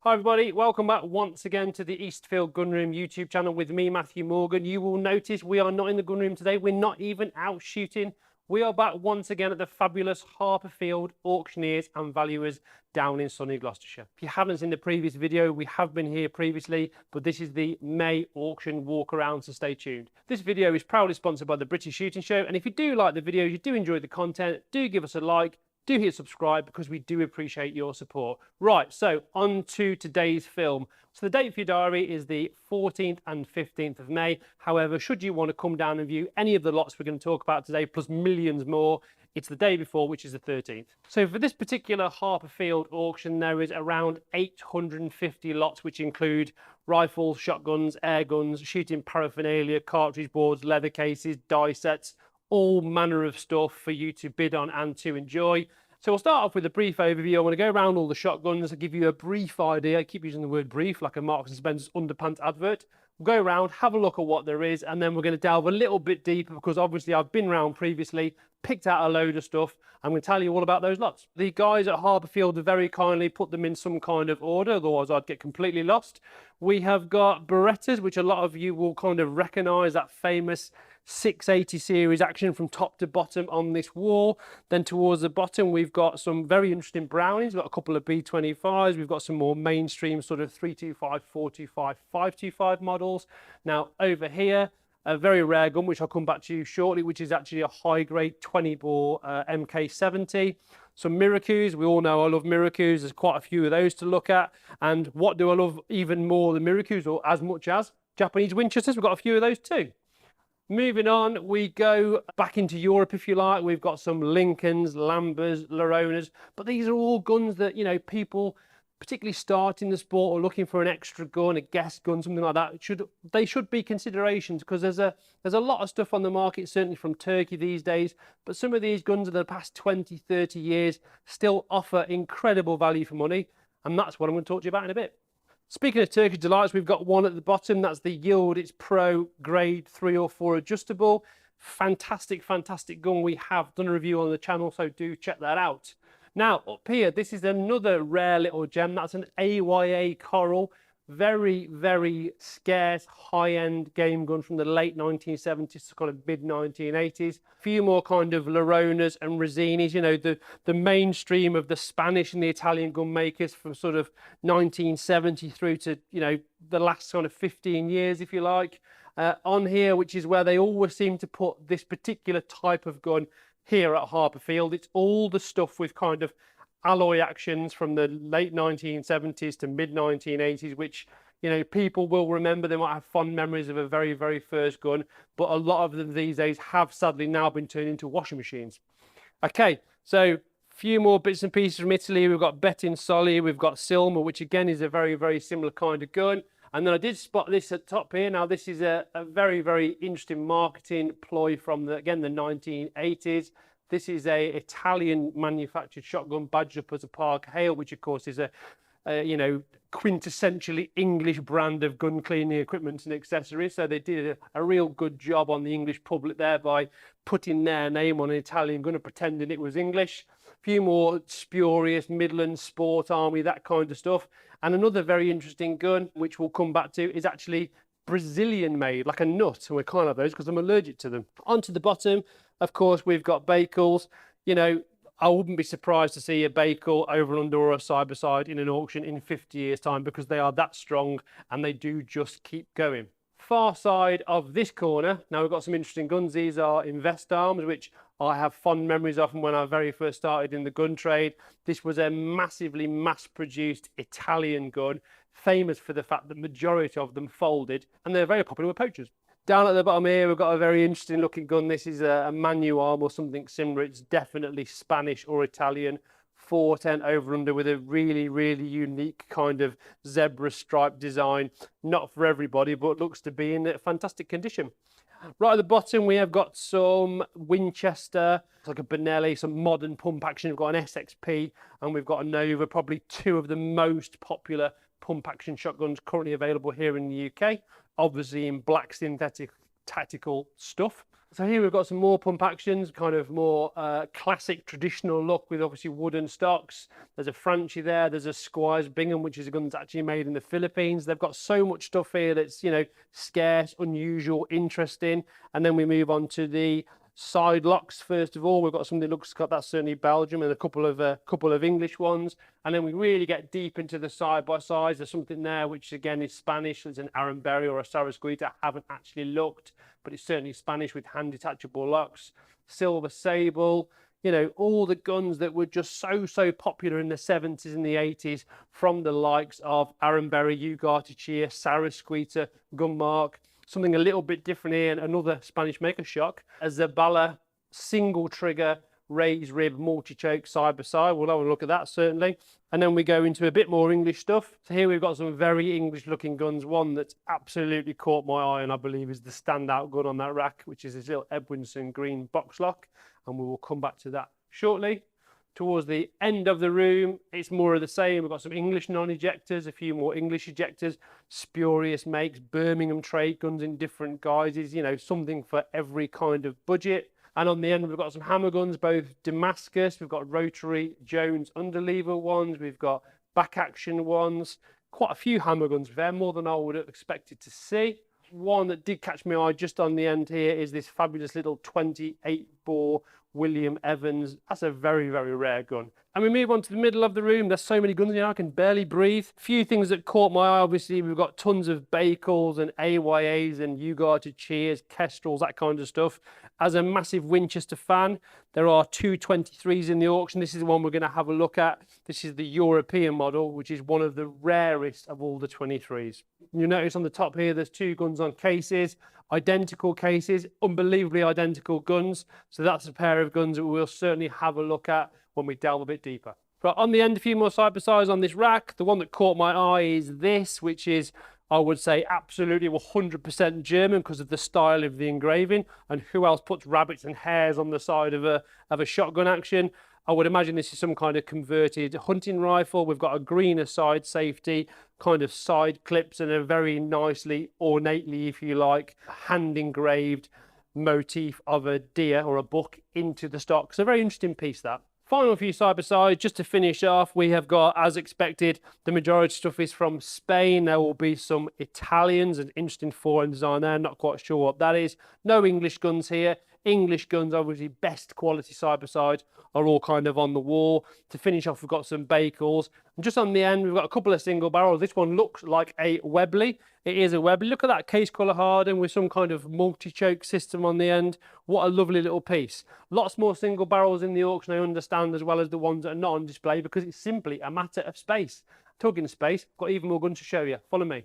Hi everybody, welcome back once again to the Eastfield Gunroom YouTube channel with me, Matthew Morgan. You will notice we are not in the gunroom today. We're not even out shooting. We are back once again at the fabulous Harper Field Auctioneers and Valuers down in sunny Gloucestershire. If you haven't seen the previous video, we have been here previously, but this is the May auction walk around, so stay tuned. This video is proudly sponsored by the British Shooting Show, and if you do like the videos, you do enjoy the content, do give us a like. Do hit subscribe because we do appreciate your support. Right, so on to today's film. So the date for your diary is the 14th and 15th of May. However, should you want to come down and view any of the lots we're going to talk about today, plus millions more, it's the day before, which is the 13th. So for this particular Harper Field auction, there is around 850 lots, which include rifles, shotguns, air guns, shooting paraphernalia, cartridge boards, leather cases, die sets, all manner of stuff for you to bid on and to enjoy. So we'll start off with a brief overview. I want to go around all the shotguns and give you a brief idea. I keep using the word brief like a Marks and Spencer's underpants advert. We'll go around, have a look at what there is, and then we're going to delve a little bit deeper because obviously I've been around previously, picked out a load of stuff. I'm going to tell you all about those lots. The guys at Harper Field have very kindly put them in some kind of order, otherwise I'd get completely lost. We have got Berettas, which a lot of you will kind of recognise, that famous 680 series action from top to bottom on this wall. Then towards the bottom we've got some very interesting Brownings. We've got a couple of B25s. We've got some more mainstream sort of 325, 425, 525 models. Now over here, a very rare gun which I'll come back to you shortly, which is actually a high grade 20 bore MK70. Some Miracus. We all know I love Miracus. There's quite a few of those to look at. And what do I love even more than Miracus, or as much as? Japanese Winchesters. We've got a few of those too. Moving on, we go back into Europe, if you like. We've got some Lincolns, Lambers, Laronas, but these are all guns that, you know, people, particularly starting the sport or looking for an extra gun, a guest gun, something like that, they should be considerations, because there's a lot of stuff on the market, certainly from Turkey these days, but some of these guns of the past 20, 30 years still offer incredible value for money, and that's what I'm going to talk to you about in a bit. Speaking of Turkish delights, we've got one at the bottom. That's the Yield. It's Pro grade 3 or 4 adjustable. Fantastic, fantastic gun. We have done a review on the channel, so do check that out. Now, up here, this is another rare little gem. That's an AYA Coral. Very, very scarce, high-end game gun from the late 1970s to kind of mid-1980s. A few more kind of Laronas and Rosinis, you know, the mainstream of the Spanish and the Italian gun makers from sort of 1970 through to, you know, the last kind of 15 years, if you like. On here, which is where they always seem to put this particular type of gun here at Harper Field. It's all the stuff with kind of alloy actions from the late 1970s to mid 1980s, which, you know, people will remember. They might have fond memories of a very, very first gun, but a lot of them these days have sadly now been turned into washing machines. Okay, so a few more bits and pieces from Italy. We've got Bettinsoli, we've got Silma, which again is a very, very similar kind of gun. And then I did spot this at top here. Now this is a very, very interesting marketing ploy from the 1980s. This is a Italian manufactured shotgun badged up as a Park Hale, which of course is a you know, quintessentially English brand of gun cleaning equipment and accessories. So they did a real good job on the English public there by putting their name on an Italian gun and pretending it was English. A few more spurious Midland Sport Army, that kind of stuff. And another very interesting gun, which we'll come back to, is actually Brazilian made, like a nut, and we can't have those because I'm allergic to them. Onto the bottom, of course, we've got Bakels. You know, I wouldn't be surprised to see a Bakel over and under or a side by side in an auction in 50 years time, because they are that strong and they do just keep going. Far side of this corner, now we've got some interesting guns. These are Invest Arms, which I have fond memories of from when I very first started in the gun trade. This was a massively mass-produced Italian gun, famous for the fact that the majority of them folded, and they're very popular with poachers. Down at the bottom here, we've got a very interesting looking gun. This is a Manuarm or something similar. It's definitely Spanish or Italian. 410 over under with a really, really unique kind of zebra stripe design. Not for everybody, but looks to be in fantastic condition. Right at the bottom, we have got some Winchester, it's like a Benelli, some modern pump action. We've got an SXP and we've got a Nova, probably two of the most popular pump action shotguns currently available here in the UK, obviously in black synthetic tactical stuff. So here we've got some more pump actions, kind of more classic traditional look with obviously wooden stocks. There's a Franchi there, there's a Squires Bingham, which is a gun that's actually made in the Philippines. They've got so much stuff here that's, you know, scarce, unusual, interesting. And then we move on to the side locks. First of all, we've got something that looks like that's certainly Belgium, and a couple of English ones. And then we really get deep into the side by sides. There's something there which again is Spanish. There's an Aranberry or a Sarasquita. I haven't actually looked, but it's certainly Spanish with hand detachable locks. Silver Sable, you know, all the guns that were just so popular in the 70s and the 80s, from the likes of Aranberry, Ejector, Sarasquita, Gunmark. Something a little bit different here, and another Spanish maker, shock, a Zabala single trigger raised rib multi-choke side by side. We'll have a look at that certainly. And then we go into a bit more English stuff. So here we've got some very English looking guns. One that's absolutely caught my eye and I believe is the standout gun on that rack, which is this little Edwinson green box lock, and we will come back to that shortly. Towards the end of the room, it's more of the same. We've got some English non-ejectors, a few more English ejectors, spurious makes, Birmingham trade guns in different guises, you know, something for every kind of budget. And on the end, we've got some hammer guns, both Damascus, we've got rotary Jones underlever ones, we've got back action ones, quite a few hammer guns there, more than I would have expected to see. One that did catch my eye just on the end here is this fabulous little 28 bore William Evans. That's a very rare gun. And we move on to the middle of the room. There's so many guns in here, I can barely breathe. A few things that caught my eye, obviously, we've got tons of Bakels and AYAs and Ejector Cheers, Kestrels, that kind of stuff. As a massive Winchester fan, there are two 23s in the auction. This is the one we're going to have a look at. This is the European model, which is one of the rarest of all the 23s. You notice on the top here, there's two guns on cases, identical cases, unbelievably identical guns. So that's a pair of guns that we'll certainly have a look at when we delve a bit deeper. Right, on the end, a few more side-by-sides on this rack. The one that caught my eye is this, which is, I would say, absolutely 100% German because of the style of the engraving. And who else puts rabbits and hares on the side of a shotgun action? I would imagine this is some kind of converted hunting rifle. We've got a greener side safety, kind of side clips, and a very nicely, ornately, if you like, hand engraved motif of a deer or a buck into the stock. So a very interesting piece, that. Final few side by side, just to finish off, we have got, as expected, the majority stuff is from Spain. There will be some Italians, an interesting foreign design there, not quite sure what that is. No English guns here. English guns, obviously best quality side by side, are all kind of on the wall. To finish off, we've got some Bakels, and just on the end we've got a couple of single barrels. This one looks like a Webley. It is a Webley. Look at that case colour hardened with some kind of multi-choke system on the end. What a lovely little piece. Lots more single barrels in the auction, I understand, as well as the ones that are not on display, because it's simply a matter of space. Talking space, got even more guns to show you. Follow me.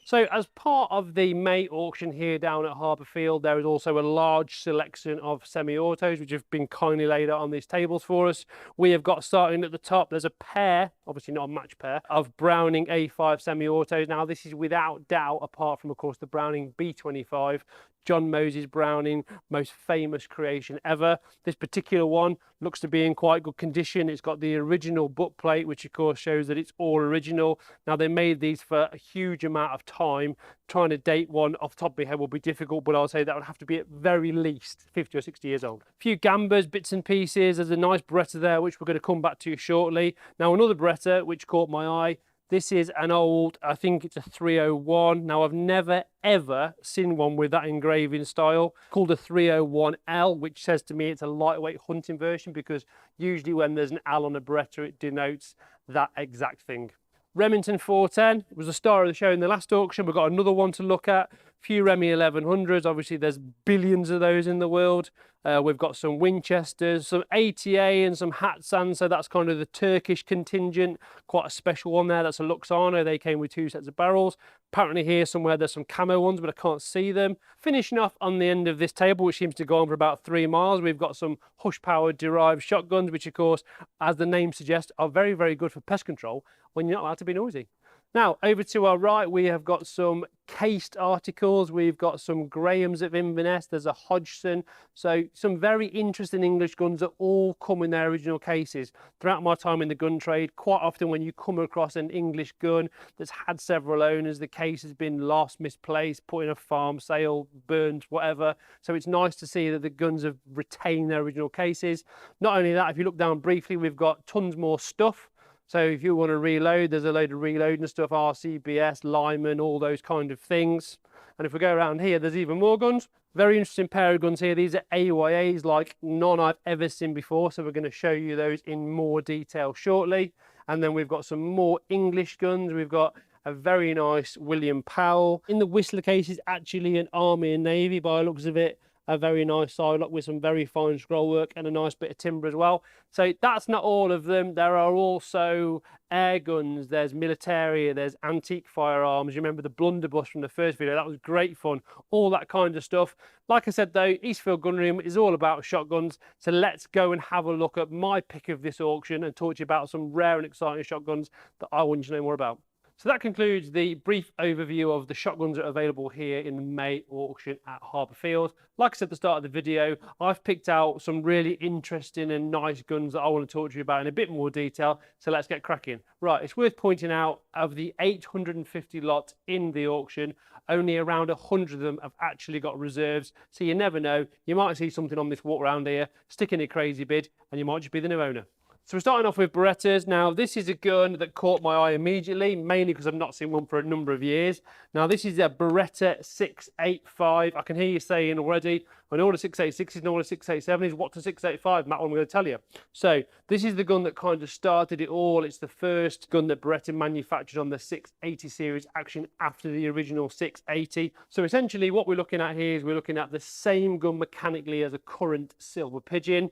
So as part of the May auction here down at Harper Field, there is also a large selection of semi-autos which have been kindly laid out on these tables for us. We have got, starting at the top, there's a pair, obviously not a match pair, of Browning A5 semi-autos. Now this is without doubt, apart from of course the Browning B25, John Moses Browning, most famous creation ever. This particular one looks to be in quite good condition. It's got the original book plate, which of course shows that it's all original. Now they made these for a huge amount of time. Trying to date one off the top of my head will be difficult, but I'll say that would have to be at very least 50 or 60 years old. A few Gambas, bits and pieces. There's a nice Beretta there, which we're going to come back to shortly. Now another Beretta, which caught my eye. This is an old, I think it's a 301. Now I've never ever seen one with that engraving style, called a 301L, which says to me it's a lightweight hunting version, because usually when there's an L on a Beretta, it denotes that exact thing. Remington 410 was the star of the show in the last auction. We've got another one to look at. A few Remy 1100s. Obviously, there's billions of those in the world. We've got some Winchesters, some ATA and some Hatsan. So that's kind of the Turkish contingent. Quite a special one there. That's a Luxano. They came with two sets of barrels. Apparently here somewhere there's some camo ones, but I can't see them. Finishing off on the end of this table, which seems to go on for about 3 miles, we've got some Hush-powered derived shotguns, which of course, as the name suggests, are very good for pest control when you're not allowed to be noisy. Now, over to our right, we have got some cased articles. We've got some Grahams at Inverness. There's a Hodgson. So some very interesting English guns that all come in their original cases. Throughout my time in the gun trade, quite often when you come across an English gun that's had several owners, the case has been lost, misplaced, put in a farm sale, burned, whatever. So it's nice to see that the guns have retained their original cases. Not only that, if you look down briefly, we've got tons more stuff. So if you want to reload, there's a load of reloading stuff, RCBS, Lyman, all those kind of things. And if we go around here, there's even more guns. Very interesting pair of guns here. These are AYAs like none I've ever seen before. So we're going to show you those in more detail shortly. And then we've got some more English guns. We've got a very nice William Powell. In the Whistler case is actually an Army and Navy by the looks of it. A very nice side lock with some very fine scroll work and a nice bit of timber as well. So that's not all of them. There are also air guns, there's military, there's antique firearms. You remember the blunderbuss from the first video? That was great fun. All that kind of stuff. Like I said though, Eastfield Gunroom is all about shotguns. So let's go and have a look at my pick of this auction and talk to you about some rare and exciting shotguns that I want you to know more about. So that concludes the brief overview of the shotguns that are available here in the May auction at Harper Field. Like I said at the start of the video, I've picked out some really interesting and nice guns that I want to talk to you about in a bit more detail. So let's get cracking. Right, it's worth pointing out, of the 850 lots in the auction, only around 100 of them have actually got reserves. So you never know, you might see something on this walk around here, stick in a crazy bid, and you might just be the new owner. So we're starting off with Berettas. Now this is a gun that caught my eye immediately, mainly because I've not seen one for a number of years. Now this is a Beretta 685. I can hear you saying already, an order 686 is an order 687 is, what's a 685? Matt, what I'm going to tell you. So this is the gun that kind of started it all. It's the first gun that Beretta manufactured on the 680 series action after the original 680. So essentially what we're looking at here is we're looking at the same gun mechanically as a current Silver Pigeon.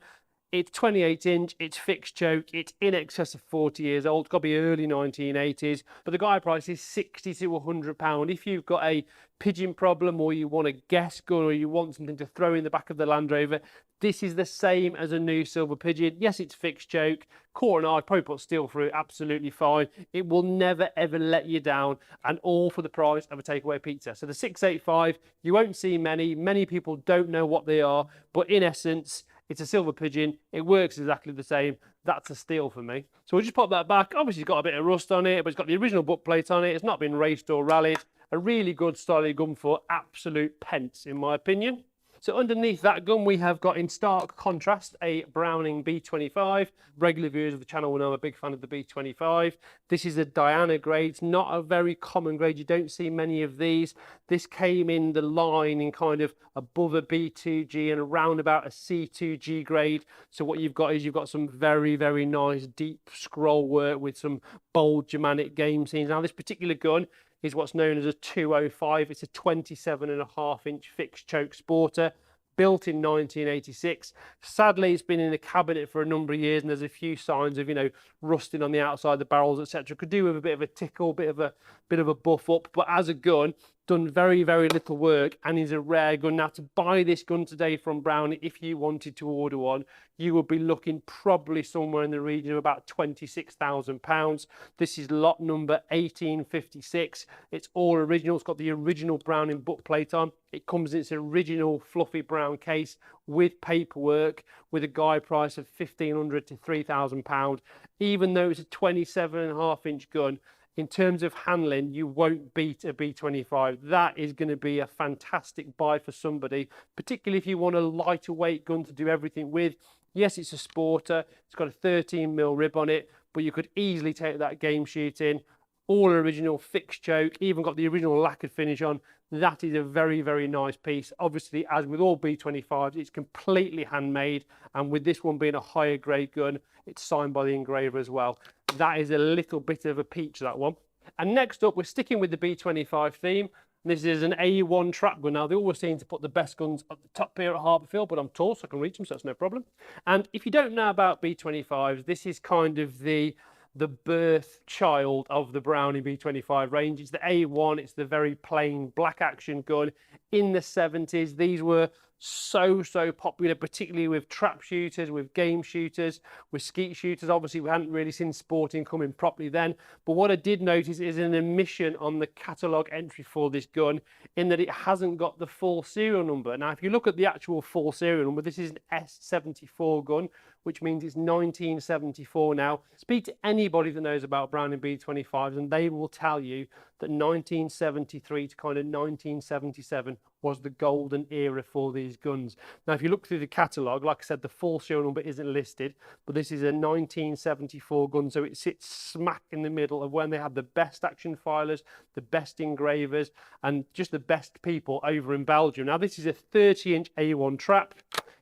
It's 28 inch, it's fixed choke, it's in excess of 40 years old, it's got to be early 1980s, but the guide price is £60 to £100. If you've got a pigeon problem, or you want a guess gun, or you want something to throw in the back of the Land Rover, this is the same as a new Silver Pigeon. Yes, it's fixed choke, core and I'd probably put steel through it, absolutely fine. It will never ever let you down, and all for the price of a takeaway pizza. So the 685, you won't see many people don't know what they are, but in essence, it's a Silver Pigeon. It works exactly the same. That's a steal for me. So we'll just pop that back. Obviously, it's got a bit of rust on it, but it's got the original butt plate on it. It's not been raced or rallied. A really good, solid gun for absolute pence, in my opinion. So underneath that gun, we have got in stark contrast a Browning B25. Regular viewers of the channel will know I'm a big fan of the B25. This is a Diana grade. It's not a very common grade. You don't see many of these. This came in the line in kind of above a B2G and around about a C2G grade. So what you've got is you've got some very, very nice deep scroll work with some bold Germanic game scenes. Now this particular gun is what's known as a 205. It's a 27.5 inch fixed choke sporter, built in 1986. Sadly, it's been in the cabinet for a number of years, and there's a few signs of, you know, rusting on the outside, the barrels, etc. Could do with a bit of a tickle, bit of a buff up, but as a gun, done very, very little work, and is a rare gun. Now, to buy this gun today from Browning, if you wanted to order one, you would be looking probably somewhere in the region of about £26,000. This is lot number 1856. It's all original. It's got the original Browning butt plate on. It comes in its original fluffy brown case with paperwork, with a guide price of £1,500 to £3,000. Even though it's a 27.5 inch gun, in terms of handling, you won't beat a B25. That is going to be a fantastic buy for somebody, particularly if you want a lighter weight gun to do everything with. Yes, it's a sporter. It's got a 13mm rib on it, but you could easily take that game shooting. All original fixed choke, even got the original lacquered finish on. That is a very, very nice piece. Obviously, as with all B25s, it's completely handmade, and with this one being a higher grade gun, it's signed by the engraver as well. That is a little bit of a peach, that one. And next up, we're sticking with the B25 theme. This is an A1 trap gun. Now, they always seem to put the best guns at the top here at Harper Field, but I'm tall, so I can reach them, so that's no problem. And if you don't know about B25s, this is kind of the the birth child of the Browning B25 range. It's the A1, it's the very plain black action gun. In the 70s, these were so popular, particularly with trap shooters, with game shooters, with skeet shooters. Obviously, we hadn't really seen sporting coming properly then, but what I did notice is an omission on the catalogue entry for this gun, in that it hasn't got the full serial number. Now, if you look at the actual full serial number, this is an S74 gun, which means it's 1974 now. Speak to anybody that knows about Browning B25s and they will tell you that 1973 to kind of 1977 was the golden era for these guns. Now, if you look through the catalogue, like I said, the full serial number isn't listed, but this is a 1974 gun, so it sits smack in the middle of when they had the best action filers, the best engravers, and just the best people over in Belgium. Now, this is a 30-inch A1 trap.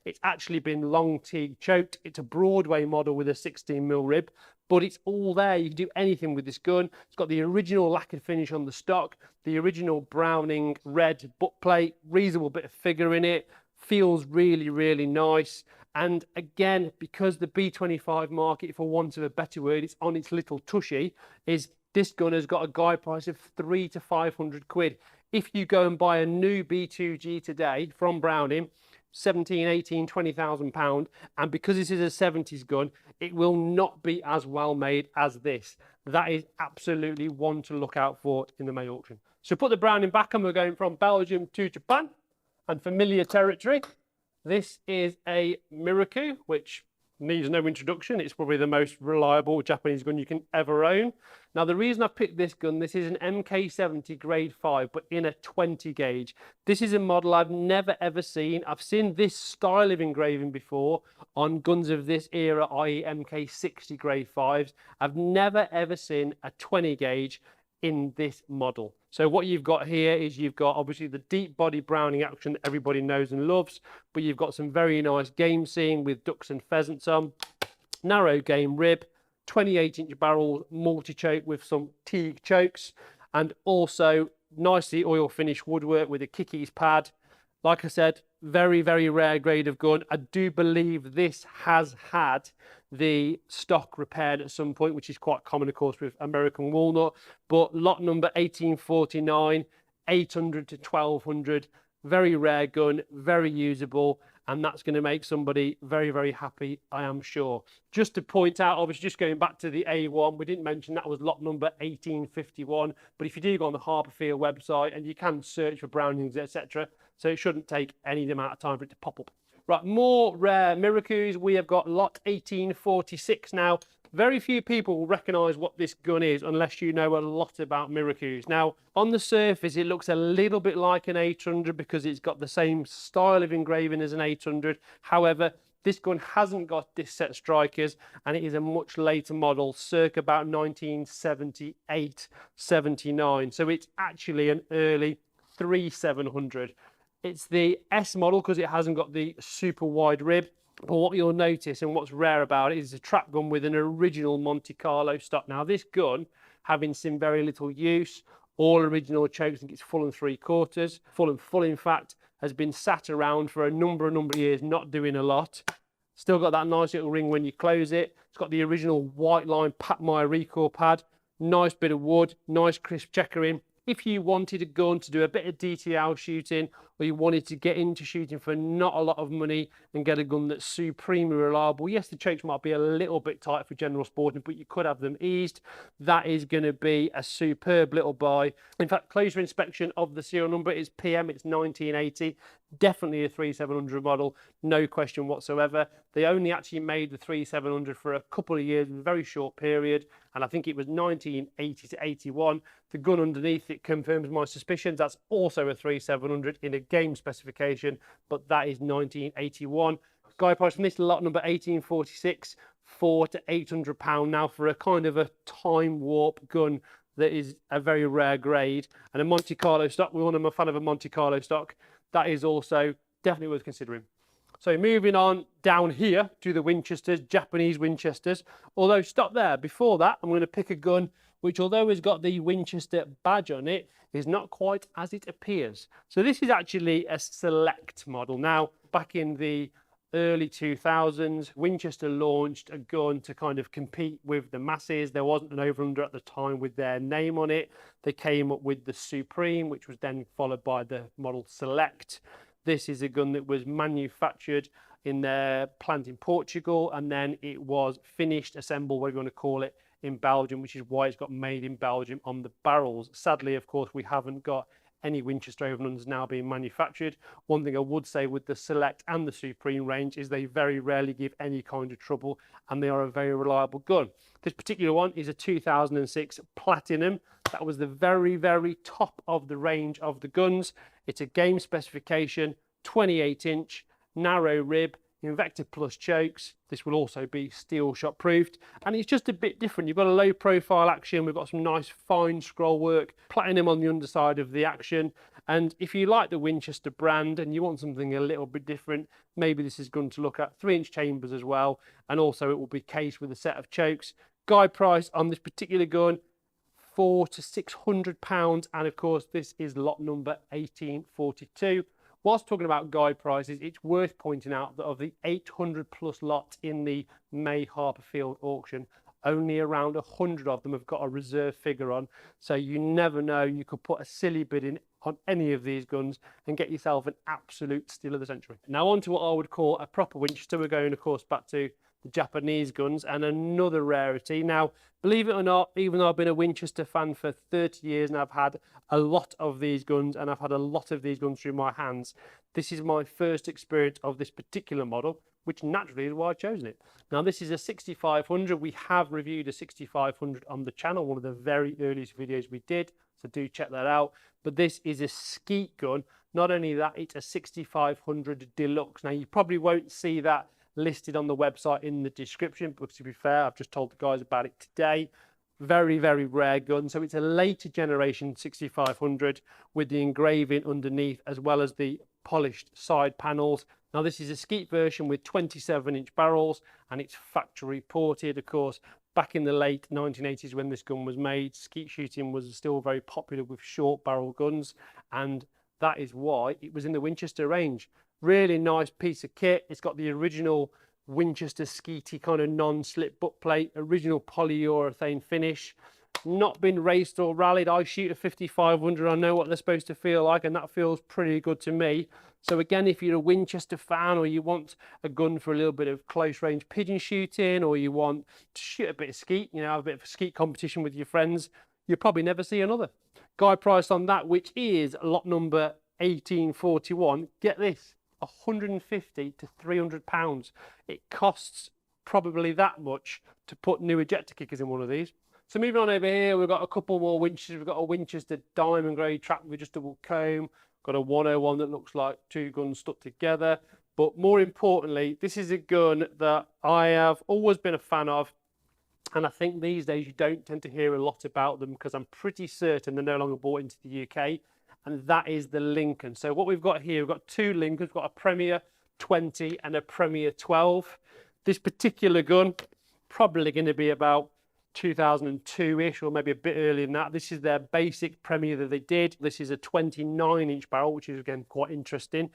It's actually been long teague choked. It's a Broadway model with a 16mm rib, but it's all there. You can do anything with this gun. It's got the original lacquered finish on the stock, the original Browning red butt plate, reasonable bit of figure in it, feels really nice. And again, because the B25 market, for want of a better word, it's on its little tushy, is this gun has got a guide price of 300 to 500 quid. If you go and buy a new B2G today from Browning, 17, 18, 20,000 pound, and because this is a 70s gun, it will not be as well made as this. That is absolutely one to look out for in the May auction. So put the Browning back and we're going from Belgium to Japan and familiar territory. This is a Miraku, which needs no introduction. It's probably the most reliable Japanese gun you can ever own. Now, the reason I picked this gun, this is an MK70 grade 5, but in a 20 gauge. This is a model I've never ever seen. I've seen this style of engraving before on guns of this era, i.e. MK60 grade 5s. I've never ever seen a 20 gauge in this model. So what you've got here is you've got obviously the deep body Browning action that everybody knows and loves, but you've got some very nice game scene with ducks and pheasants on, narrow game rib, 28-inch barrel multi-choke with some teague chokes, and also nicely oil finished woodwork with a Kickies pad. Like I said, very rare grade of gun. I do believe this has had the stock repaired at some point, which is quite common, of course, with American walnut. But lot number 1849, 800 to 1200, very rare gun, very usable, and that's going to make somebody very happy, I am sure. Just to point out, obviously, just going back to the A1, we didn't mention that was lot number 1851, but if you do go on the Harper Field website, and you can search for Brownings, etc., so it shouldn't take any amount of time for it to pop up. Right, more rare Mirakus. We have got lot 1846 now. Very few people will recognise what this gun is unless you know a lot about Mirakus. Now, on the surface, it looks a little bit like an 800 because it's got the same style of engraving as an 800. However, this gun hasn't got disc set strikers, and it is a much later model, circa about 1978, 79. So it's actually an early 3700. It's the S model because it hasn't got the super wide rib. But what you'll notice and what's rare about it is a trap gun with an original Monte Carlo stock. Now, this gun, having seen very little use, all original chokes, I think it's full and 3/4, full in fact, has been sat around for a number of years, not doing a lot. Still got that nice little ring when you close it. It's got the original white line Patmeyer recoil pad, nice bit of wood, nice crisp checkering. If you wanted a gun to do a bit of DTL shooting, or you wanted to get into shooting for not a lot of money and get a gun that's supremely reliable, yes, the chokes might be a little bit tight for general sporting, but you could have them eased. That is going to be a superb little buy. In fact, closer inspection of the serial number is PM, it's 1980. Definitely a 3700 model, no question whatsoever. They only actually made the 3700 for a couple of years, a very short period, and I think it was 1980 to 81. The gun underneath it confirms my suspicions. That's also a 3700 in a game specification, but that is 1981. Guide price from this lot number 1846, £400 to £800 now for a kind of a time warp gun that is a very rare grade, and a Monte Carlo stock. We all know I'm a fan of a Monte Carlo stock. That is also definitely worth considering. So moving on down here to the Winchesters, Japanese Winchesters. Although stop there, before that I'm going to pick a gun which, although has got the Winchester badge on it, is not quite as it appears. So this is actually a Select model. Now, back in the early 2000s, Winchester launched a gun to kind of compete with the masses. There wasn't an over-under at the time with their name on it. They came up with the Supreme, which was then followed by the model Select. This is a gun that was manufactured in their plant in Portugal, and then it was finished, assembled, whatever you want to call it, in Belgium, which is why it's got made in Belgium on the barrels. Sadly, of course, we haven't got any Winchester over-unders now being manufactured. One thing I would say with the Select and the Supreme range is they very rarely give any kind of trouble, and they are a very reliable gun. This particular one is a 2006 Platinum. That was the very, very top of the range of the guns. It's a game specification, 28-inch, narrow rib, Ejector plus chokes. This will also be steel shot proofed, and it's just a bit different. You've got a low profile action, we've got some nice fine scroll work, platinum on the underside of the action. And if you like the Winchester brand and you want something a little bit different, maybe this is going to look at. 3-inch chambers as well, and also it will be cased with a set of chokes. Guide price on this particular gun, £400 to £600, and of course this is lot number 1842. Whilst talking about guide prices, it's worth pointing out that of the 800 plus lots in the May Harper Field auction, only around 100 of them have got a reserve figure on. So you never know, you could put a silly bid in on any of these guns and get yourself an absolute steal of the century. Now on to what I would call a proper Winchester. We're going, of course, back to the Japanese guns, and another rarity. Now, believe it or not, even though I've been a Winchester fan for 30 years and I've had a lot of these guns and I've had a lot of these guns through my hands, this is my first experience of this particular model, which naturally is why I've chosen it. Now, this is a 6500. We have reviewed a 6500 on the channel, one of the very earliest videos we did, so do check that out. But this is a skeet gun. Not only that, it's a 6500 Deluxe. Now, you probably won't see that listed on the website in the description, but to be fair, I've just told the guys about it today. Very, very rare gun. So it's a later generation 6500 with the engraving underneath as well as the polished side panels. Now, this is a skeet version with 27-inch barrels, and it's factory ported. Of course, back in the late 1980s when this gun was made, skeet shooting was still very popular with short barrel guns, and that is why it was in the Winchester range. Really nice piece of kit. It's got the original Winchester skeety kind of non-slip butt plate, original polyurethane finish. Not been raced or rallied. I shoot a 5500. I know what they're supposed to feel like, and that feels pretty good to me. So again, if you're a Winchester fan, or you want a gun for a little bit of close range pigeon shooting, or you want to shoot a bit of skeet, you know, have a bit of a skeet competition with your friends, you'll probably never see another. Guide price on that, which is lot number 1841. Get this, 150 to £300. It costs probably that much to put new ejector kickers in one of these. So moving on over here, we've got a couple more Winchesters. We've got a Winchester diamond grey track with adjustable comb. Got a 101 that looks like two guns stuck together. But more importantly, this is a gun that I have always been a fan of. And I think these days you don't tend to hear a lot about them, because I'm pretty certain they're no longer bought into the UK. And that is the Lincoln. So what we've got here, we've got two Lincolns. We've got a Premier 20 and a Premier 12. This particular gun, probably going to be about 2002-ish, or maybe a bit earlier than that. This is their basic Premier that they did. This is a 29-inch barrel, which is again quite interesting.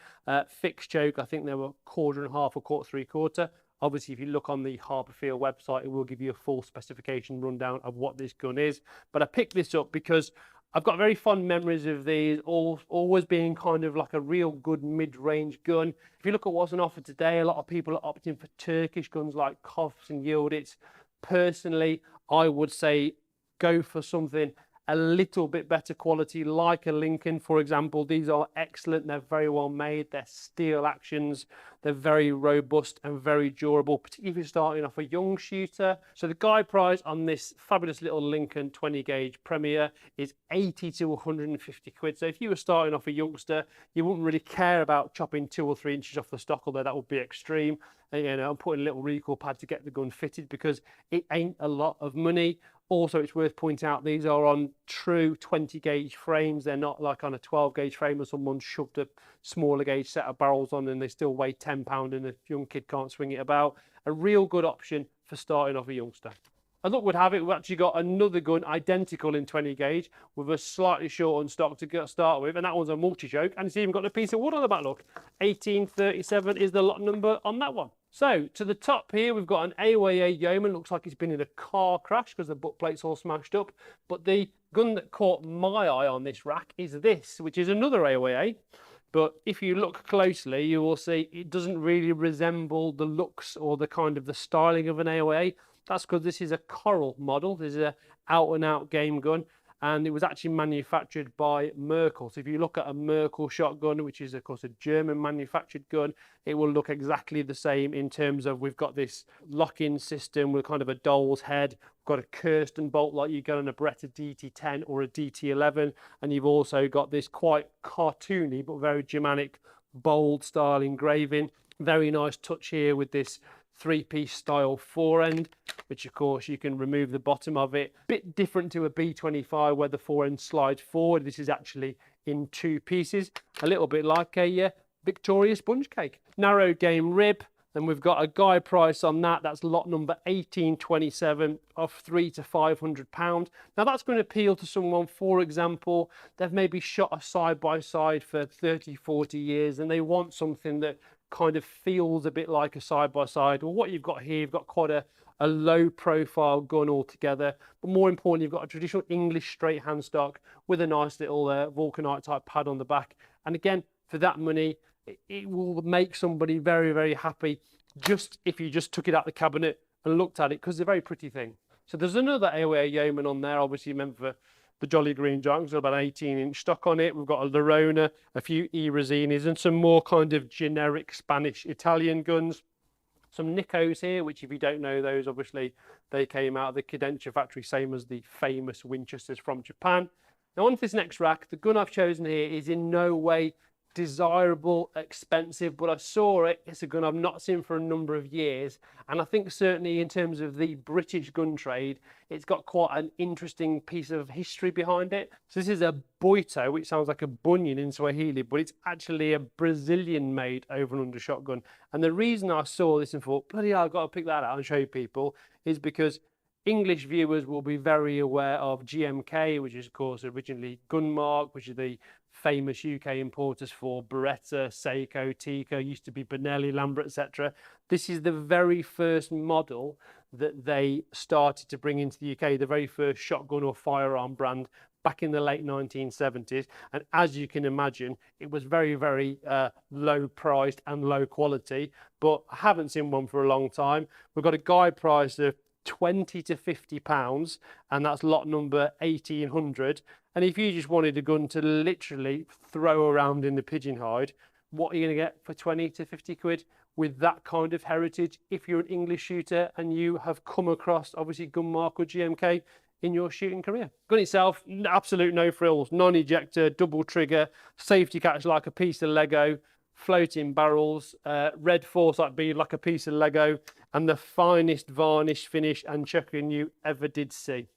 Fixed choke, I think they were 1/4 1/2 or 1/4 3/4. Obviously, if you look on the Harper Field website, it will give you a full specification rundown of what this gun is. But I picked this up because I've got very fond memories of these, always being kind of like a real good mid-range gun. If you look at what's on offer today, a lot of people are opting for Turkish guns like Koffs and Yildiz. Personally, I would say go for something a little bit better quality, like a Lincoln, for example. These are excellent. They're very well made. They're steel actions. They're very robust and very durable, particularly if you're starting off a young shooter. So the guide price on this fabulous little Lincoln 20 gauge Premier is 80 to 150 quid. So if you were starting off a youngster, you wouldn't really care about chopping 2 or 3 inches off the stock, although that would be extreme. And, you know, I'm putting a little recoil pad to get the gun fitted, because it ain't a lot of money. Also, it's worth pointing out these are on true 20 gauge frames. They're not like on a 12 gauge frame or someone shoved a smaller gauge set of barrels on and they still weigh 10 pounds and a young kid can't swing it about. A real good option for starting off a youngster. As luck would have it, we've actually got another gun identical in 20 gauge with a slightly shortened stock to start with, and that one's a multi-choke, and it's even got a piece of wood on the back. Look, 1837 is the lot number on that one. So to the top here, we've got an AOA Yeoman. Looks like it's been in a car crash because the butt plate's all smashed up. But the gun that caught my eye on this rack is this, which is another AOA. But if you look closely, you will see it doesn't really resemble the looks or the kind of the styling of an AOA. That's because this is a Coral model. This is a out-and-out game gun, and it was actually manufactured by Merkel. So if you look at a Merkel shotgun, which is of course a German manufactured gun, it will look exactly the same in terms of we've got this lock-in system with kind of a doll's head. We've got a Kirsten bolt like you get on a Beretta DT10 or a DT11, and you've also got this quite cartoony but very Germanic bold style engraving. Very nice touch here with this three-piece style forend, which of course you can remove the bottom of it. Bit different to a B25 where the forend slides forward. This is actually in two pieces, a little bit like a Victoria sponge cake. Narrow game rib, and we've got a guide price on that. That's lot number 1827 of £300 to £500. Now that's going to appeal to someone, for example, they've maybe shot a side-by-side for 30, 40 years and they want something that kind of feels a bit like a side-by-side. Well, what you've got here, you've got quite a low profile gun altogether, but more importantly, you've got a traditional English straight hand stock with a nice little vulcanite type pad on the back. And again, for that money, it will make somebody very, very happy just if you just took it out the cabinet and looked at it, because it's a very pretty thing. So there's another AOA Yeoman on there, obviously meant for the Jolly Green Giant. Got about an 18-inch stock on it. We've got a Lerona, a few E-Resinis, and some more kind of generic Spanish Italian guns. Some Nikos here, which if you don't know those, obviously they came out of the Cadencia factory, same as the famous Winchesters from Japan. Now on to this next rack, the gun I've chosen here is in no way desirable, expensive, but I saw it. It's a gun I've not seen for a number of years, and I think certainly in terms of the British gun trade, it's got quite an interesting piece of history behind it. So this is a Boito, which sounds like a bunion in Swahili, but it's actually a Brazilian made over and under shotgun. And the reason I saw this and thought, bloody hell, I've got to pick that out and show people, is because English viewers will be very aware of GMK, which is of course originally Gunmark, which is the famous UK importers for Beretta, Seiko, Tikka, used to be Benelli, Lambert, etc. This is the very first model that they started to bring into the UK, the very first shotgun or firearm brand back in the late 1970s. And as you can imagine, it was very, very low priced and low quality, but I haven't seen one for a long time. We've got a guide price of £20 to £50, and that's lot number 1800. And if you just wanted a gun to literally throw around in the pigeon hide, what are you going to get for 20 to 50 quid with that kind of heritage if you're an English shooter and you have come across obviously Gunmark or GMK in your shooting career? Gun itself, absolute no frills, non-ejector, double trigger, safety catch like a piece of Lego, floating barrels, red foresight bead like a piece of Lego, and the finest varnish finish and chucking you ever did see.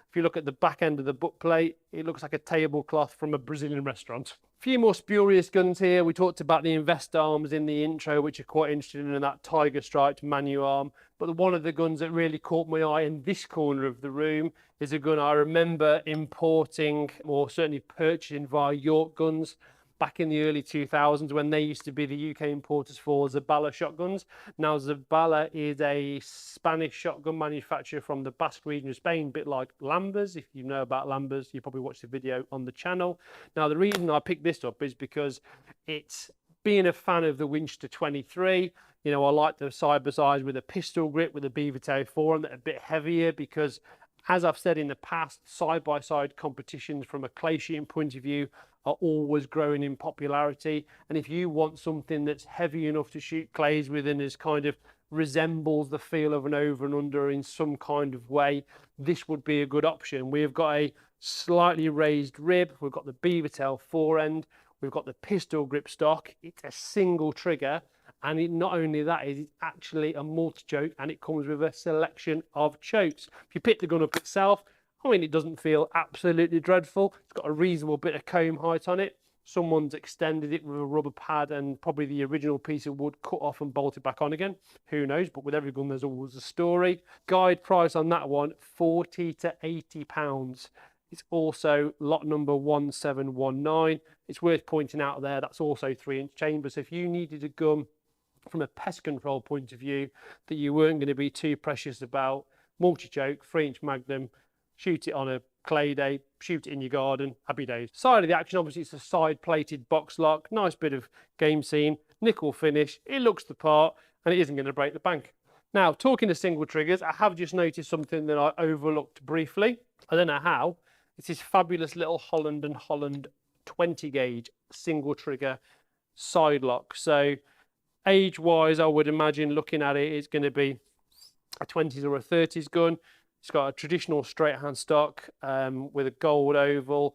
If you look at the back end of the butt plate, it looks like a tablecloth from a Brazilian restaurant. A few more spurious guns here. We talked about the Invest arms in the intro, which are quite interesting, in that tiger striped Manu arm. But one of the guns that really caught my eye in this corner of the room is a gun I remember importing, or certainly purchasing via York Guns back in the early 2000s, when they used to be the UK importers for Zabala shotguns. Now Zabala is a Spanish shotgun manufacturer from the Basque region of Spain, a bit like Lambers. If you know about Lambers, you probably watched the video on the channel. Now the reason I picked this up is because it's, being a fan of the Winchester 23, you know, I like the side-by-sides with a pistol grip with a Beavertail forend that are a bit heavier, because as I've said in the past, side-by-side competitions from a clay shooting point of view are always growing in popularity. And if you want something that's heavy enough to shoot clays with and is kind of resembles the feel of an over and under in some kind of way, this would be a good option. We've got a slightly raised rib, we've got the Beavertail forend, we've got the pistol grip stock, it's a single trigger, and not only that, it's actually a multi-choke, and it comes with a selection of chokes. If you pick the gun up itself, I mean, it doesn't feel absolutely dreadful. It's got a reasonable bit of comb height on it. someone's extended it with a rubber pad and probably the original piece of wood cut off and bolted back on again. Who knows? But with every gun, there's always a story. Guide price on that one, £40 to £80. It's also lot number 1719. It's worth pointing out there, that's also 3-inch chamber. So if you needed a gun from a pest control point of view that you weren't going to be too precious about, multi-choke, 3-inch Magnum, shoot it on a clay day, shoot it in your garden, happy days. Side of the action, obviously it's a side plated box lock, nice bit of game scene, nickel finish, it looks the part, and it isn't going to break the bank. Now, talking to single triggers, I have just noticed something that I overlooked briefly. I don't know how. It's this fabulous little Holland and Holland 20 gauge single trigger side lock. So age wise, I would imagine looking at it, it's going to be a 20s or a 30s gun. It's got a traditional straight hand stock with a gold oval.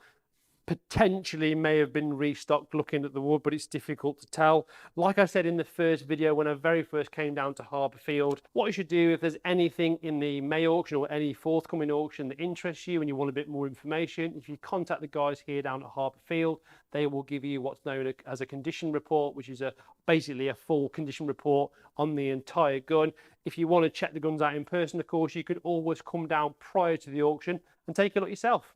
Potentially may have been restocked looking at the wood, but it's difficult to tell. Like I said in the first video, when I very first came down to Harper Field, what you should do if there's anything in the May auction or any forthcoming auction that interests you and you want a bit more information, if you contact the guys here down at Harper Field, they will give you what's known as a condition report, which is basically a full condition report on the entire gun. If you want to check the guns out in person, of course, you could always come down prior to the auction and take a look yourself.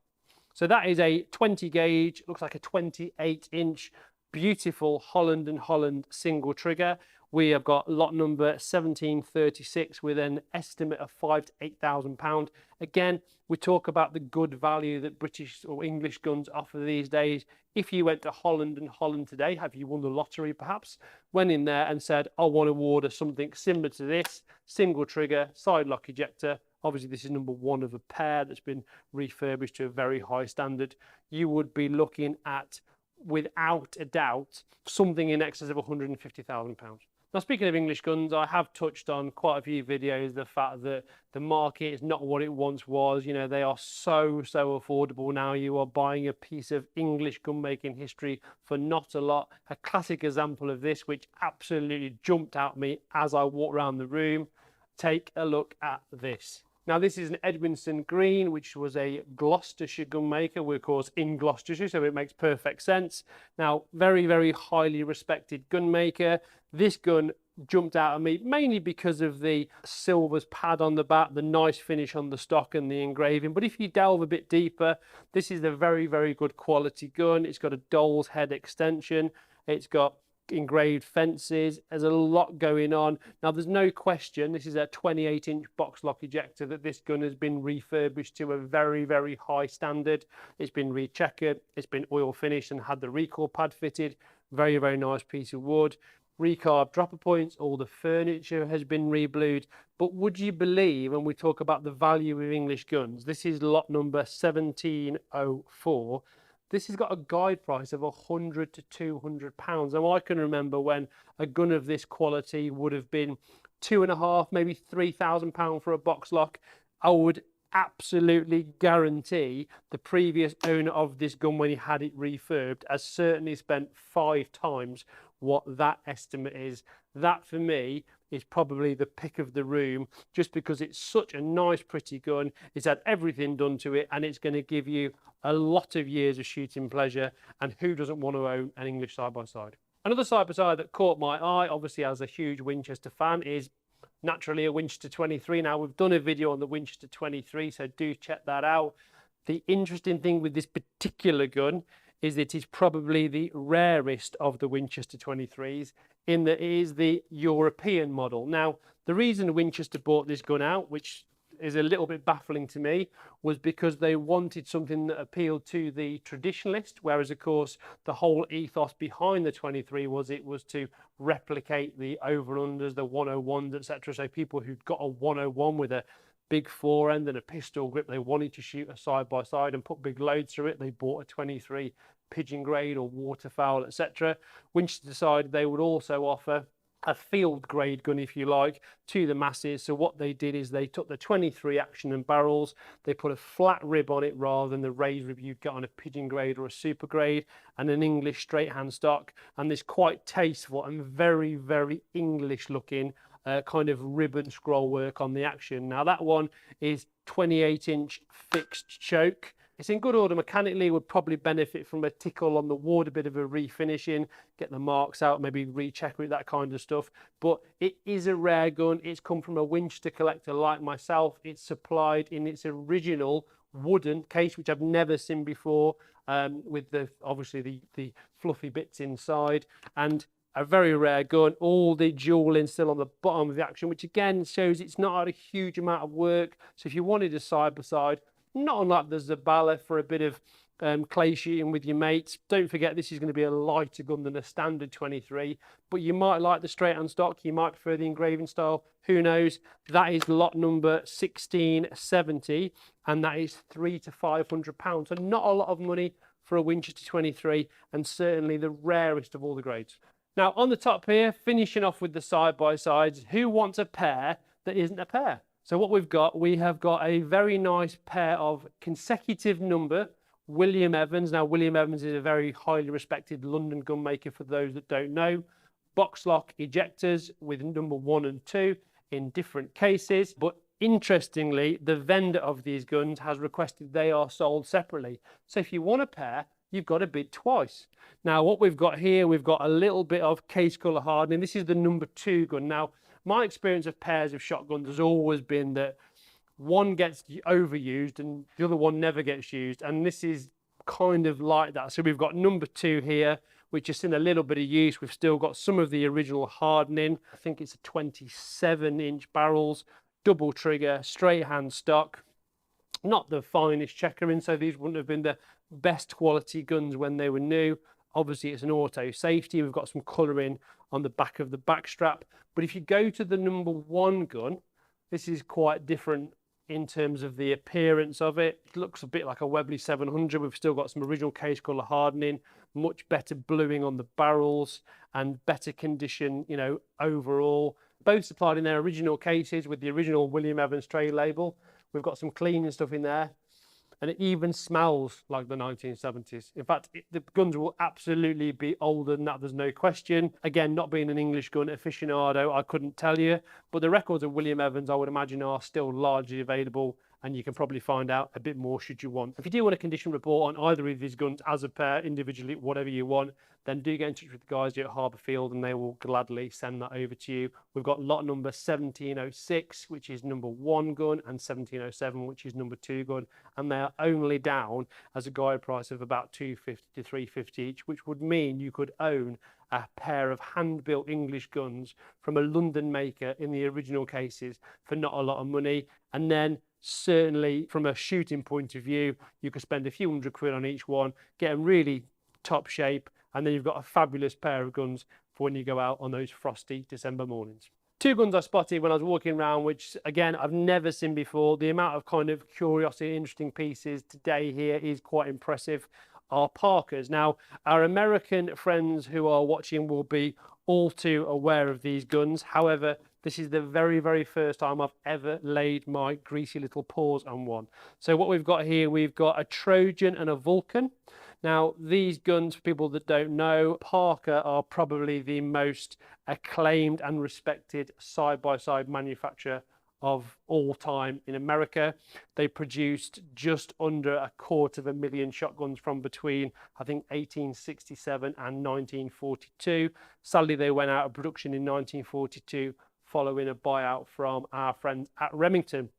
So that is a 20 gauge, looks like a 28-inch, beautiful Holland and Holland single trigger. We have got lot number 1736 with an estimate of £5,000 to £8,000. Again, we talk about the good value that British or English guns offer these days. If you went to Holland and Holland today, have you won the lottery perhaps, went in there and said, I want to order something similar to this, single trigger, side lock ejector. Obviously, this is number one of a pair that's been refurbished to a very high standard. You would be looking at, without a doubt, something in excess of £150,000. Now, speaking of English guns, I have touched on quite a few videos the fact that the market is not what it once was. You know, they are so affordable now. You are buying a piece of English gun making history for not a lot. A classic example of this, which absolutely jumped out at me as I walked around the room. Take a look at this. Now, this is an Edmondson Green, which was a Gloucestershire gun maker. We're, of course, in Gloucestershire, so it makes perfect sense. Now, very highly respected gun maker. This gun jumped out at me mainly because of the silvers pad on the back, the nice finish on the stock and the engraving. But if you delve a bit deeper, this is a very good quality gun. It's got a doll's head extension. It's got engraved fences. There's a lot going on. Now, there's no question this is a 28-inch box lock ejector, that this gun has been refurbished to a very high standard. It's been recheckered, it's been oil finished and had the recoil pad fitted. Very nice piece of wood. Recarb dropper points, all the furniture has been reblued. But would you believe, when we talk about the value of English guns, this is lot number 1704. This has got a guide price of £100 to £200. Now, I can remember when a gun of this quality would have been £2,500, maybe £3,000 for a box lock. I would absolutely guarantee the previous owner of this gun, when he had it refurbed, has certainly spent 5 times what that estimate is. That, for me, is probably the pick of the room, just because it's such a nice, pretty gun. It's had everything done to it, and it's going to give you a lot of years of shooting pleasure. And who doesn't want to own an English side-by-side? Another side-by-side that caught my eye, obviously as a huge Winchester fan, is naturally a Winchester 23. Now, we've done a video on the Winchester 23, so do check that out. The interesting thing with this particular gun is that it is probably the rarest of the Winchester 23s, in that it is the European model. Now, the reason Winchester bought this gun out, which is a little bit baffling to me, was because they wanted something that appealed to the traditionalist, whereas of course the whole ethos behind the 23 was it was to replicate the over-unders, the 101s, etc. So people who'd got a 101 with a big forend and a pistol grip, they wanted to shoot a side-by-side and put big loads through it. They bought a 23 pigeon grade or waterfowl, etc. Winchester decided they would also offer a field grade gun, if you like, to the masses. So what they did is they took the 23 action and barrels, they put a flat rib on it rather than the raised rib you'd get on a pigeon grade or a super grade, and an English straight hand stock, and this quite tasteful and very English looking kind of ribbon scroll work on the action. Now, that one is 28-inch fixed choke. It's in good order mechanically, would probably benefit from a tickle on the wood, a bit of a refinishing, get the marks out, maybe recheck with that kind of stuff. But it is a rare gun. It's come from a Winchester collector like myself. It's supplied in its original wooden case, which I've never seen before, with the obviously the fluffy bits inside, and a very rare gun. All the jewelling still on the bottom of the action, which again shows it's not a huge amount of work. So if you wanted a side by side, not unlike the Zabala for a bit of clay shooting with your mates, don't forget this is going to be a lighter gun than a standard 23, but you might like the straight on stock, you might prefer the engraving style, who knows. That is lot number 1670, and that is £300 to £500, so not a lot of money for a Winchester 23, and certainly the rarest of all the grades. Now on the top here, finishing off with the side-by-sides, who wants a pair that isn't a pair? So what we have got a very nice pair of consecutive number William Evans. Now William Evans is a very highly respected London gun maker for those that don't know. Box lock ejectors with number 1 and 2 in different cases. But interestingly, the vendor of these guns has requested they are sold separately. So if you want a pair, you've got to bid twice. Now what we've got here, we've got a little bit of case colour hardening. This is the number 2 gun. Now my experience of pairs of shotguns has always been that one gets overused and the other one never gets used, and this is kind of like that. So we've got number 2 here, which has seen a little bit of use. We've still got some of the original hardening. I think it's a 27-inch barrels, double trigger, straight hand stock. Not the finest checkering, so these wouldn't have been the best quality guns when they were new. Obviously it's an auto safety. We've got some colouring on the back of the back strap. But if you go to the number 1 gun, this is quite different in terms of the appearance of it. It looks a bit like a Webley 700. We've still got some original case colour hardening, much better bluing on the barrels, and better condition, you know, overall. Both supplied in their original cases with the original William Evans trade label. We've got some cleaning stuff in there, and it even smells like the 1970s. In fact, the guns will absolutely be older than that, there's no question. Again, not being an English gun aficionado, I couldn't tell you, but the records of William Evans, I would imagine, are still largely available, and you can probably find out a bit more should you want. If you do want a condition report on either of these guns as a pair, individually, whatever you want, then do get in touch with the guys here at Harper Field and they will gladly send that over to you. We've got lot number 1706, which is number 1 gun, and 1707, which is number 2 gun, and they are only down as a guide price of about £250 to £350 each, which would mean you could own a pair of hand-built English guns from a London maker in the original cases for not a lot of money. And then certainly from a shooting point of view, you could spend a few £100 on each one, get them really top shape, and then you've got a fabulous pair of guns for when you go out on those frosty December mornings. 2 guns I spotted when I was walking around, which again I've never seen before. The amount of kind of curiosity, interesting pieces today here is quite impressive. Are Parkers. Now our American friends who are watching will be all too aware of these guns. However, this is the very, very first time I've ever laid my greasy little paws on one. So what we've got here, we've got a Trojan and a Vulcan. Now, these guns, for people that don't know, Parker are probably the most acclaimed and respected side-by-side manufacturer of all time in America. They produced just under 250,000 shotguns from between, I think, 1867 and 1942. Sadly, they went out of production in 1942 following a buyout from our friends at Remington.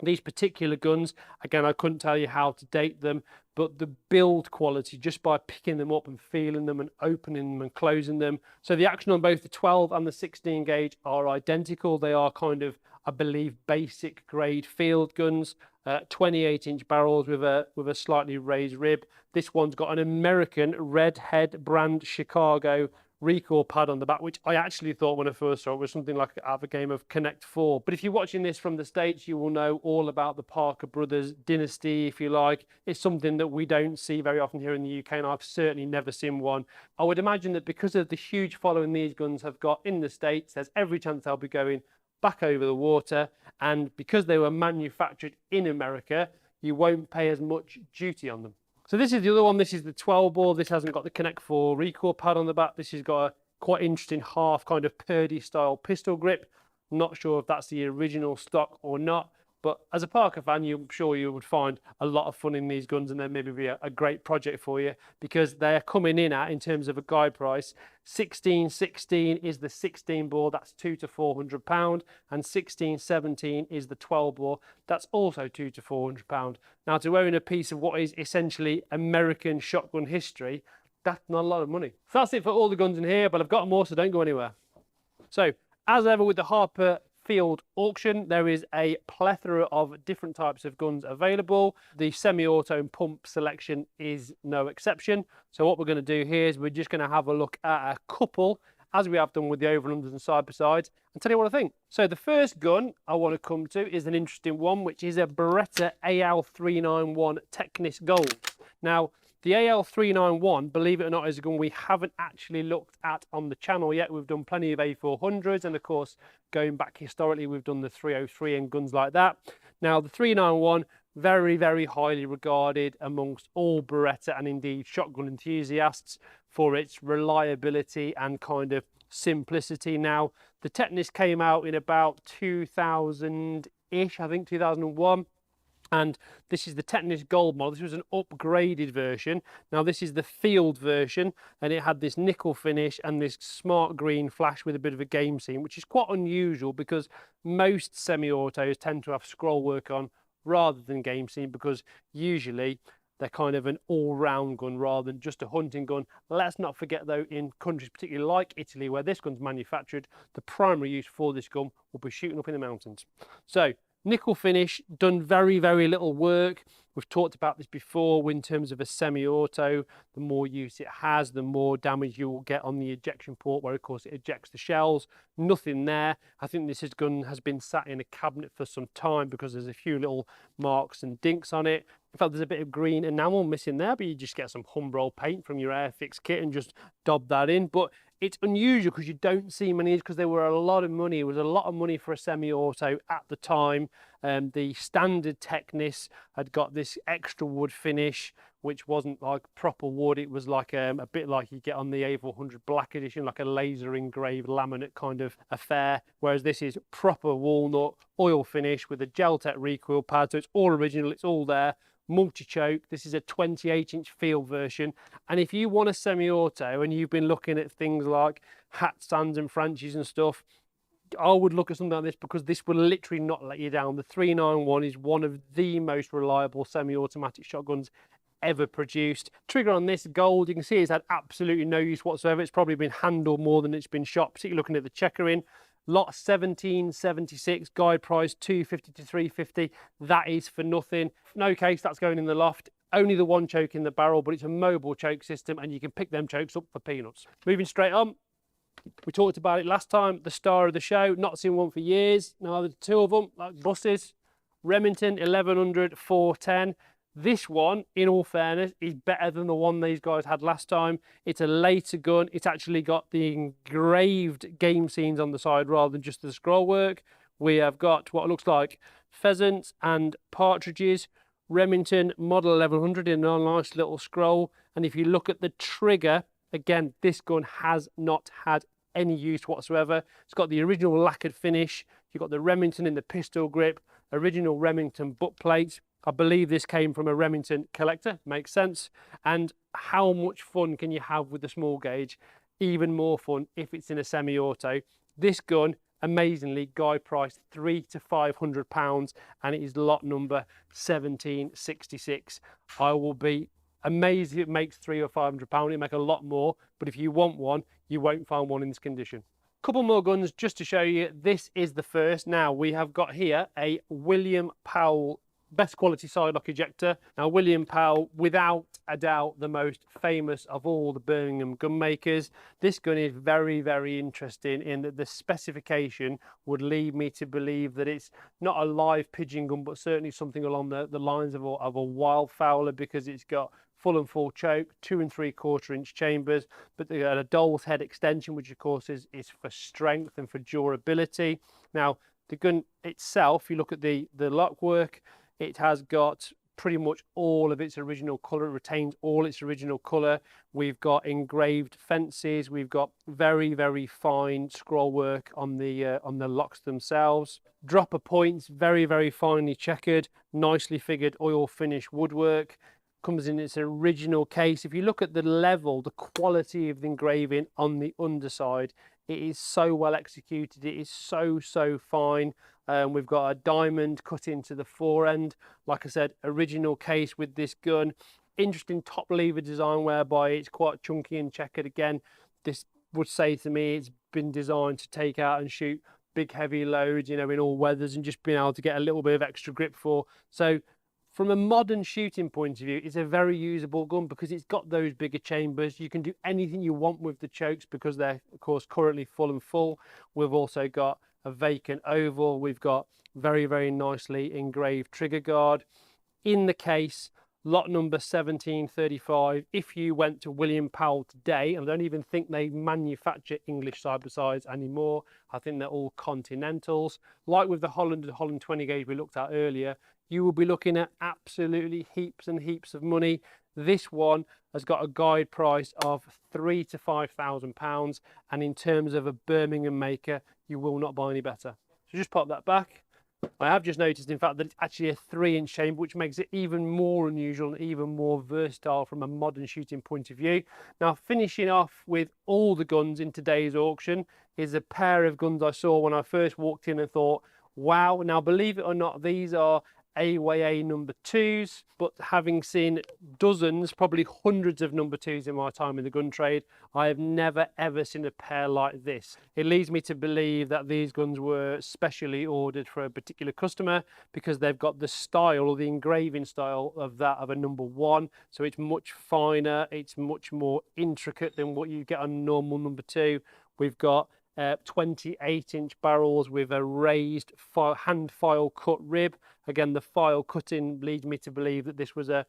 These particular guns, again, I couldn't tell you how to date them, but the build quality, just by picking them up and feeling them and opening them and closing them. So the action on both the 12 and the 16 gauge are identical. They are kind of, I believe, basic grade field guns, 28-inch barrels with a slightly raised rib. This one's got an American Redhead brand Chicago recoil pad on the back, which I actually thought when I first saw it was something like out of a game of Connect 4. But if you're watching this from the States, you will know all about the Parker brothers dynasty, if you like. It's something that we don't see very often here in the UK, and I've certainly never seen one. I would imagine that because of the huge following these guns have got in the States, there's every chance they'll be going back over the water, and because they were manufactured in America, you won't pay as much duty on them. So this is the other one. This is the 12 bore. This hasn't got the Connect 4 recoil pad on the back. This has got a quite interesting half kind of Purdy style pistol grip. Not sure if that's the original stock or not. But as a Parker fan, I'm sure you would find a lot of fun in these guns, and then maybe be a great project for you, because they're coming in at, in terms of a guide price, 1616 is the 16 bore, that's £200 to £400, and 1617 is the 12 bore, that's also £200 to £400. Now, to own a piece of what is essentially American shotgun history, that's not a lot of money. So that's it for all the guns in here, but I've got more, so don't go anywhere. So, as ever with the Harper Field auction, there is a plethora of different types of guns available. The semi-auto and pump selection is no exception. So what we're going to do here is we're just going to have a look at a couple, as we have done with the over and unders and side by sides, and tell you what I think. So the first gun I want to come to is an interesting one, which is a Beretta AL391 Tecnis Gold. Now, the AL391, believe it or not, is a gun we haven't actually looked at on the channel yet. We've done plenty of A400s, and of course, going back historically, we've done the 303 and guns like that. Now, the 391, very, very highly regarded amongst all Beretta and indeed shotgun enthusiasts for its reliability and kind of simplicity. Now, the Tecnis came out in about 2000-ish, I think 2001. And this is the Tecnis Gold model. This was an upgraded version. Now this is the field version, and it had this nickel finish and this smart green flash with a bit of a game scene, which is quite unusual because most semi-autos tend to have scroll work on rather than game scene, because usually they're kind of an all-round gun rather than just a hunting gun. Let's not forget though, in countries particularly like Italy, where this gun's manufactured, the primary use for this gun will be shooting up in the mountains. So, nickel finish, done very, very little work. We've talked about this before in terms of a semi-auto. The more use it has, the more damage you will get on the ejection port, where of course it ejects the shells. Nothing there. I think this gun has been sat in a cabinet for some time because there's a few little marks and dinks on it. In fact, there's a bit of green enamel missing there, but you just get some Humbrol paint from your Airfix kit and just dob that in. But it's unusual because you don't see many, because there were a lot of money. It was a lot of money for a semi-auto at the time. The standard Tecnis had got this extra wood finish, which wasn't like proper wood. It was like a bit like you get on the A400 Black Edition, like a laser engraved laminate kind of affair. Whereas this is proper walnut oil finish with a Gel-Tec recoil pad. So it's all original, it's all there. Multi-choke. This is a 28-inch field version, and if you want a semi-auto and you've been looking at things like Hatsans and Franchis and stuff, I would look at something like this, because this will literally not let you down. The 391 is one of the most reliable semi-automatic shotguns ever produced. Trigger on this gold, you can see it's had absolutely no use whatsoever. It's probably been handled more than it's been shot, particularly looking at the checkering. Lot 1776, guide price 250 to 350. That is for nothing. No case, that's going in the loft. Only the one choke in the barrel, but it's a mobile choke system, and you can pick them chokes up for peanuts. Moving straight on, we talked about it last time, the star of the show. Not seen one for years. Now the two of them, like buses. Remington 1100 410. This one, in all fairness, is better than the one these guys had last time. It's a later gun. It's actually got the engraved game scenes on the side rather than just the scroll work. We have got what looks like pheasants and partridges. Remington model 1100 in a nice little scroll. And if you look at the trigger, again, this gun has not had any use whatsoever. It's got the original lacquered finish. You've got the Remington in the pistol grip, original Remington butt plates. I believe this came from a Remington collector, makes sense. And how much fun can you have with the small gauge? Even more fun if it's in a semi-auto. This gun, amazingly, guide price £300 to £500, and it is lot number 1766. I will be amazed if it makes £300 or £500. It'll make a lot more, but if you want one, you won't find one in this condition. Couple more guns just to show you. This is the first. Now we have got here a William Powell best quality sidelock ejector. Now William Powell, without a doubt the most famous of all the Birmingham gun makers. This gun is very, very interesting in that the specification would lead me to believe that it's not a live pigeon gun, but certainly something along the lines of a wildfowler, because it's got full and full choke, 2 3/4 inch chambers, but they got a doll's head extension, which of course is for strength and for durability. Now the gun itself, you look at the lock work, it has got pretty much all of its original colour. It retains all its original colour. We've got engraved fences. We've got very, very fine scroll work on the locks themselves. Dropper points, very, very finely checkered, nicely figured oil finish woodwork. Comes in its original case. If you look at the level, the quality of the engraving on the underside, it is so well executed. It is so fine. We've got a diamond cut into the fore end. Like I said, original case with this gun. Interesting top lever design whereby it's quite chunky and checkered. Again, this would say to me it's been designed to take out and shoot big heavy loads, you know, in all weathers, and just being able to get a little bit of extra grip for. So from a modern shooting point of view, it's a very usable gun because it's got those bigger chambers. You can do anything you want with the chokes because they're, of course, currently full. We've also got a vacant oval. We've got very, very nicely engraved trigger guard. In the case, lot number 1735. If you went to William Powell today, and I don't even think they manufacture English side-by-sides anymore, I think they're all Continentals. Like with the Holland and Holland 20 gauge we looked at earlier, you will be looking at absolutely heaps and heaps of money. This one has got a guide price of £3,000 to £5,000, and in terms of a Birmingham maker, you will not buy any better. So just pop that back. I have just noticed, in fact, that it's actually a 3-inch chamber, which makes it even more unusual and even more versatile from a modern shooting point of view. Now, finishing off with all the guns in today's auction is a pair of guns I saw when I first walked in and thought, wow. Now, believe it or not, these are AYA number 2s, but having seen dozens, probably hundreds of number 2s in my time in the gun trade, I have never ever seen a pair like this. It leads me to believe that these guns were specially ordered for a particular customer because they've got the style, or the engraving style, of that of a number 1. So it's much finer, it's much more intricate than what you get on a normal number 2. We've got 28-inch barrels with a raised hand file cut rib. Again, the file cutting leads me to believe that this was a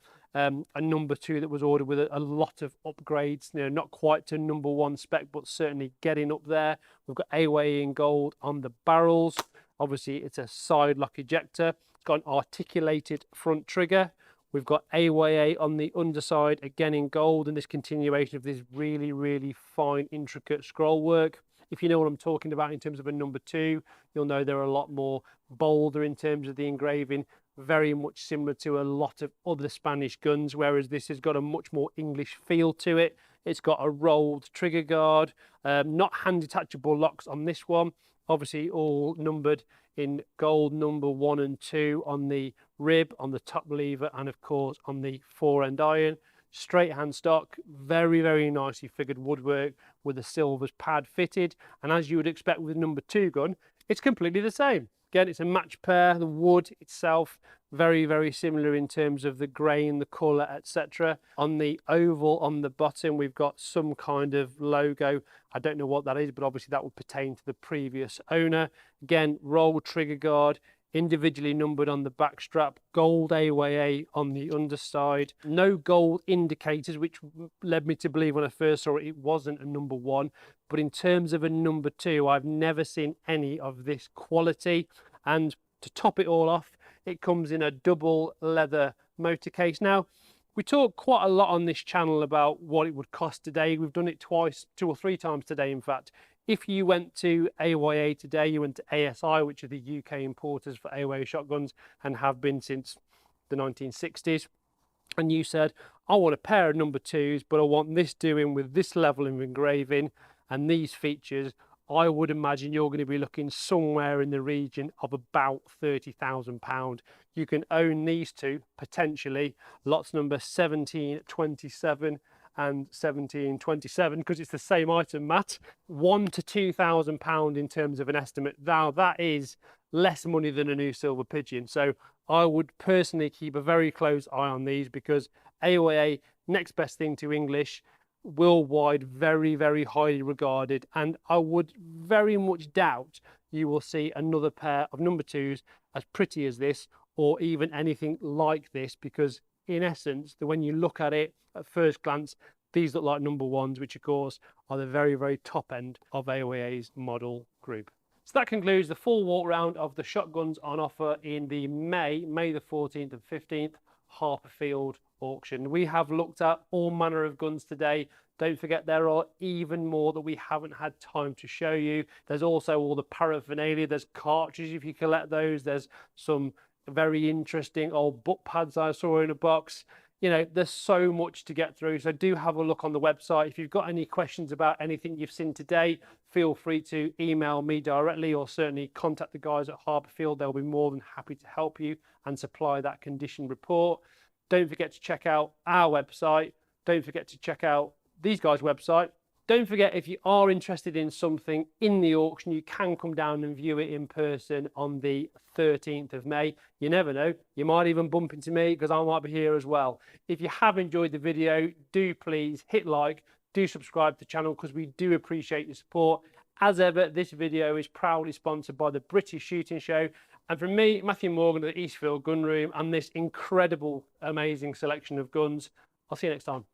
number 2 that was ordered with a lot of upgrades. You know, not quite to number 1 spec, but certainly getting up there. We've got AYA in gold on the barrels. Obviously, it's a side lock ejector. It's got an articulated front trigger. We've got AYA on the underside, again in gold, and this continuation of this really, really fine, intricate scroll work. If you know what I'm talking about in terms of a number 2, you'll know they're a lot more bolder in terms of the engraving, very much similar to a lot of other Spanish guns, whereas this has got a much more English feel to it. It's got a rolled trigger guard, not hand detachable locks on this one, obviously all numbered in gold, number 1 and 2 on the rib, on the top lever, and of course on the fore end iron. Straight hand stock, very, very nicely figured woodwork with a silvers pad fitted, and as you would expect with number 2 gun, it's completely the same. Again, it's a match pair. The wood itself, very, very similar in terms of the grain, the colour, etc. On the oval on the bottom, we've got some kind of logo. I don't know what that is, but obviously that would pertain to the previous owner. Again, rolled trigger guard, individually numbered on the back strap, gold AYA on the underside, no gold indicators, which led me to believe when I first saw it, it wasn't a number 1. But in terms of a number 2, I've never seen any of this quality. And to top it all off, it comes in a double leather motor case. Now, we talk quite a lot on this channel about what it would cost today. We've done it twice, 2 or 3 times today, in fact. If you went to AYA today, you went to ASI, which are the UK importers for AYA shotguns and have been since the 1960s, and you said, I want a pair of number 2s, but I want this doing with this level of engraving and these features, I would imagine you're going to be looking somewhere in the region of about £30,000. You can own these two, potentially, lots number 1727 and 1727, because it's the same item, Matt. £1,000 to £2,000 in terms of an estimate. Now that is less money than a new silver pigeon, so I would personally keep a very close eye on these, because AOA, next best thing to English, worldwide, very, very highly regarded, and I would very much doubt you will see another pair of number 2s as pretty as this, or even anything like this, because in essence, when you look at it at first glance, these look like number 1s, which of course are the very, very top end of AOA's model group. So that concludes the full walk round of the shotguns on offer in the May the 14th and 15th Harper Field auction. We have looked at all manner of guns today. Don't forget there are even more that we haven't had time to show you. There's also all the paraphernalia. There's cartridges if you collect those. There's some very interesting old butt pads I saw in a box. You know, there's so much to get through. So do have a look on the website. If you've got any questions about anything you've seen today, feel free to email me directly or certainly contact the guys at Harper Field. They'll be more than happy to help you and supply that condition report. Don't forget to check out our website. Don't forget to check out these guys' website. Don't forget, if you are interested in something in the auction, you can come down and view it in person on the 13th of May. You never know, you might even bump into me because I might be here as well. If you have enjoyed the video, do please hit like, do subscribe to the channel because we do appreciate your support. As ever, this video is proudly sponsored by the British Shooting Show. And from me, Matthew Morgan at the Eastfield Gunroom, and this incredible, amazing selection of guns. I'll see you next time.